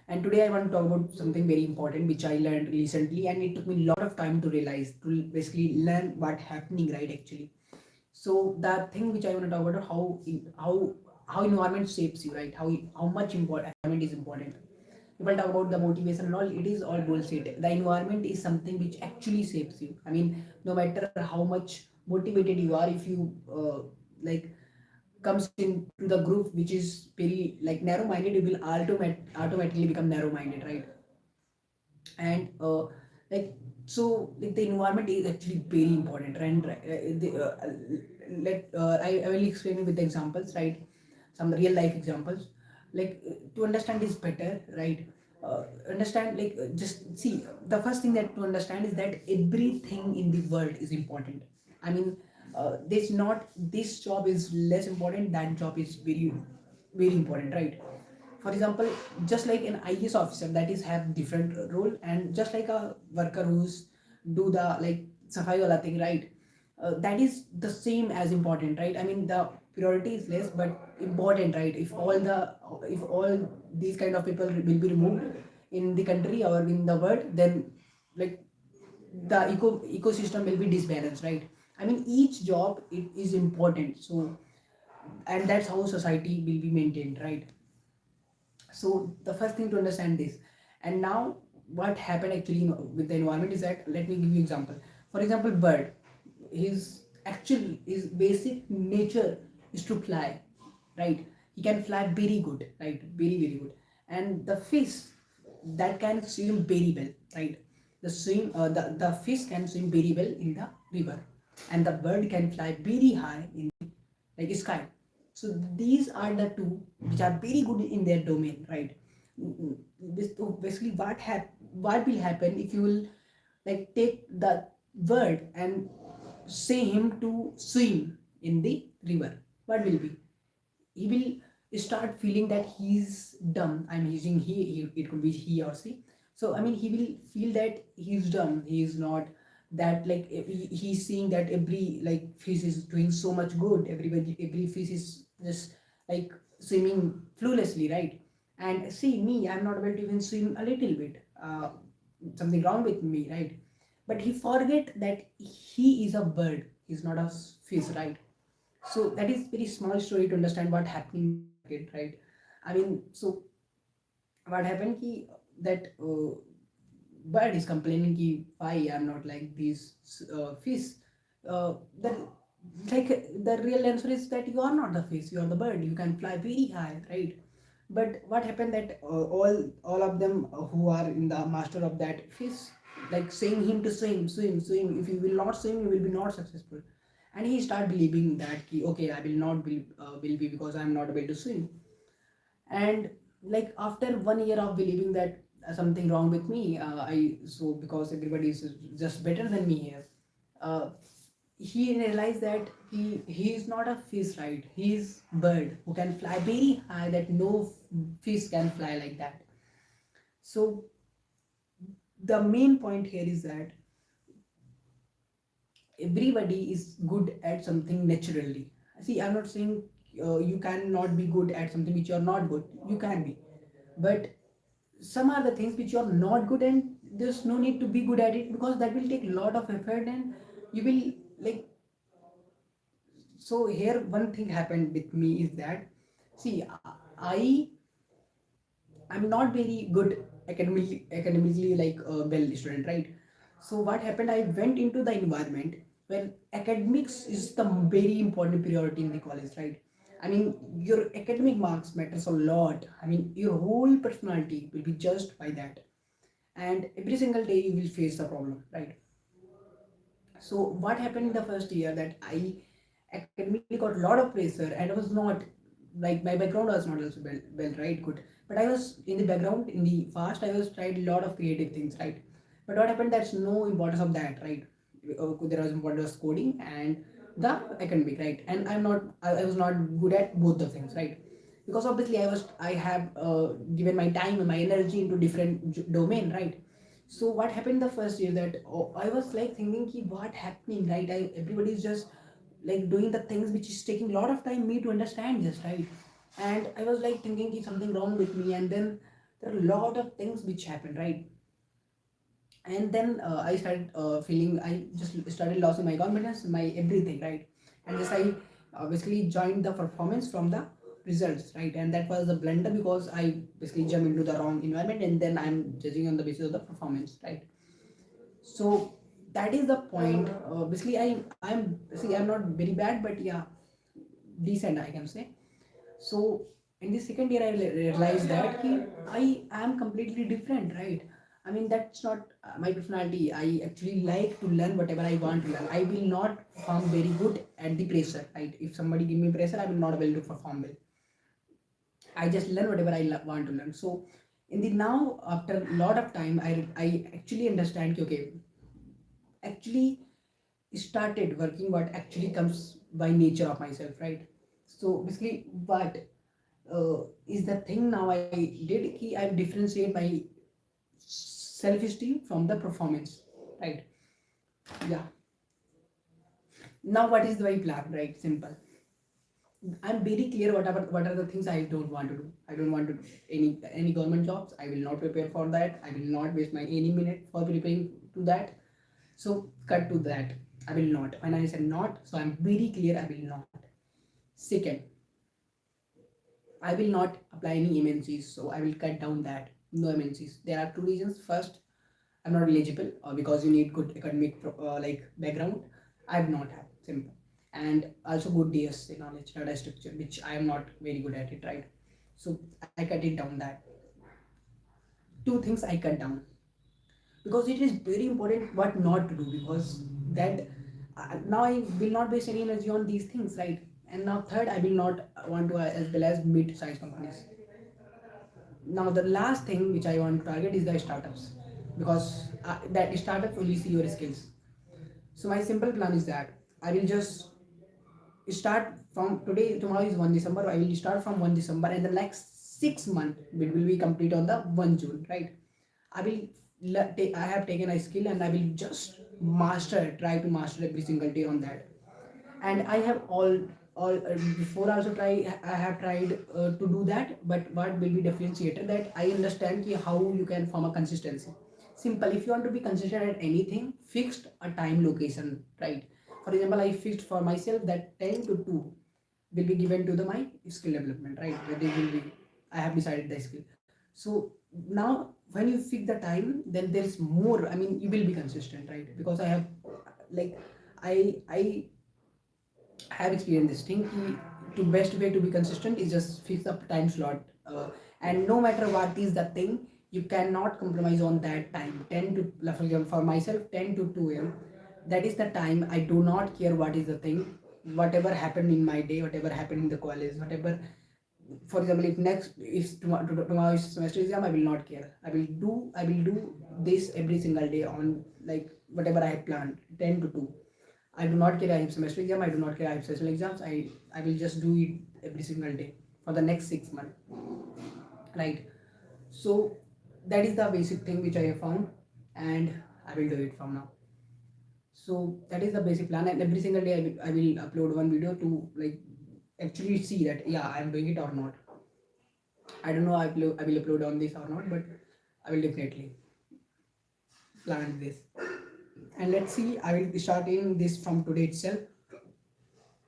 And today I want to talk about something very important which I learned recently, and it took me a lot of time to realize, to basically learn what happening, right, actually. So the thing which I want to talk about, how environment shapes you, right? How much important environment is important. People talk about the motivation and all, it is all bullshit. The environment is something which actually shapes you. I mean, no matter how much motivated you are, if you like comes into the group which is very like narrow minded, you will automatically become narrow minded, right? And like so like the environment is actually very important, and I will explain it with examples, right? Some real life examples, like to understand this better, right? Understand, like just see, the first thing that to understand is that everything in the world is important. I mean, this not this job is less important, that job is very important, right? For example, just like an IAS officer, that is have different role, and just like a worker who's do the like safai wala thing, right? That is the same as important, right? I mean, the priority is less but important, right? If all these kind of people will be removed in the country or in the world, then like the ecosystem will be disbalanced, right? I mean, each job it is important. So, and that's how society will be maintained, right? So the first thing to understand this. And now what happened actually with the environment is that, let me give you example. For example, bird, his basic nature is to fly, right? He can fly very good, right? Very good. And the fish, that can swim very well, right? The fish can swim very well in the river, and the bird can fly very high in like sky. So these are the two which are very good in their domain, right? So basically, what will happen if you will like take the bird and say him to swim in the river? What will be? He will start feeling that he's dumb. I'm using it could be he or she. So I mean, he will feel that he's dumb. He's not that like he's seeing that every like fish is doing so much good. Every fish is just like swimming flawlessly, right? And see me, I'm not able to even swim a little bit. Something wrong with me, right? But he forget that he is a bird. He's not a fish, right? So that is very small story to understand what happening in the market, right? I mean, so what happened ki that bird is complaining ki why I'm not like these fish. Then like the real answer is that you are not the fish, you are the bird. You can fly very high, right? But what happened that all of them who are in the master of that fish, like saying him to swim. If you will not swim, you will be not successful. And he start believing that ki, okay, I will not will be because I'm not able to swim. And like after 1 year of believing that something wrong with me, I so because everybody is just better than me here, uh, he realized that he is not a fish, right? He is bird who can fly very high, that no fish can fly like that. So the main point here is that everybody is good at something naturally. See, I'm not saying you cannot be good at something which you are not good. You can be, but some are the things which you are not good, and there's no need to be good at it because that will take a lot of effort, and you will like. So here one thing happened with me is that, see, I I'm not very good academically like a well student, right? So what happened? I went into the environment where academics is the very important priority in the college, right? I mean, your academic marks matters a lot. I mean, your whole personality will be judged by that, and every single day you will face the problem, right? So what happened in the first year that I academically got a lot of pressure, and I was not like my background was not also well, right, good, but I was in the background in the past I was tried a lot of creative things, right? But what happened, that's no importance of that, right? There was importance of coding and the academic, right? And I was not good at both the things, right? Because obviously I have given my time and my energy into different domain, right? So what happened the first year that, oh, I was like thinking ki what happening, right? Everybody is just like doing the things which is taking a lot of time me to understand this, right? And I was like thinking ki something wrong with me, and then There are a lot of things which happen, right? And then I started feeling, I just started losing my confidence, my everything, right? And just I basically joined the performance from the results, right? And that was the blunder because I basically jumped into the wrong environment, and then I'm judging on the basis of the performance, right? So that is the point. Basically I'm not very bad, but yeah, decent I can say. So in the second year, I realized that I am completely different, right? I mean, that's not my personality. I actually like to learn whatever I want to learn. I will not perform very good at the pressure, right? If somebody give me pressure, I will not able to perform well. I just learn whatever I want to learn. So in the now, after a lot of time, I actually understand, okay, actually started working what actually comes by nature of myself, right? So basically, what is the thing now I did, I differentiate my self-esteem from the performance, right? Yeah. Now what is my plan, right? Simple. I'm very clear what are the things I don't want to do. I don't want to do any government jobs. I will not prepare for that. I will not waste my any minute for preparing to that. So cut to that. I will not. When I said not, so I'm very clear I will not. Second, I will not apply any MNCs, so I will cut down that. No MNCs. There are two reasons. First, I'm not eligible because you need good academic like background. I do not have, simple, and also good DSA knowledge, data structure, which I am not very good at it, right? So I cut it down that. Two things I cut down because it is very important what not to do, because that now I will not waste any energy on these things, right? And now third, I will not want to as well as mid-size companies. Now the last thing which I want to target is the startups, because that startup only see your skills. So my simple plan is that I will just start from today. Tomorrow is 1 December. I will start from 1 December, and the next 6 months it will be complete on the 1 June, right? I will I have taken a skill and I will just try to master every single day on that. And I have all before also try I have tried to do that, but what will be differentiator that I understand how you can form a consistency. Simple, if you want to be consistent at anything, fixed a time location, right? For example, I fixed for myself that 10 to 2 will be given to the my skill development, right? Where they will be, I have decided the skill. So now when you fix the time, then there's more, I mean, you will be consistent, right? Because I have like I have experienced this thing to best way to be consistent is just fix up time slot, and no matter what is the thing, you cannot compromise on that time. 10 to, for example, for myself, 10 to 2 a.m., that is the time. I do not care what is the thing, whatever happened in my day, whatever happened in the college, whatever. For example, if next if tomorrow is semester exam, I will not care. I will do this every single day on like whatever I have planned. 10 to 2, I do not care I have semester exam, I do not care I have sessional exams. I will just do it every single day for the next 6 months, right? So that is the basic thing which I have found, and I will do it from now. So that is the basic plan, and every single day I will upload one video to like actually see that yeah, I am doing it or not. I don't know I will upload on this or not, but I will definitely plan this. And let's see, I will be starting this from today itself.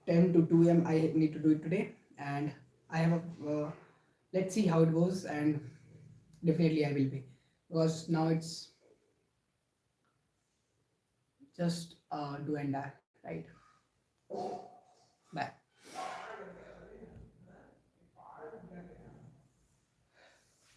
10 to 2 a.m. I need to do it today, and I have a let's see how it goes, and definitely I will be, because now it's just do and die, right? Bye.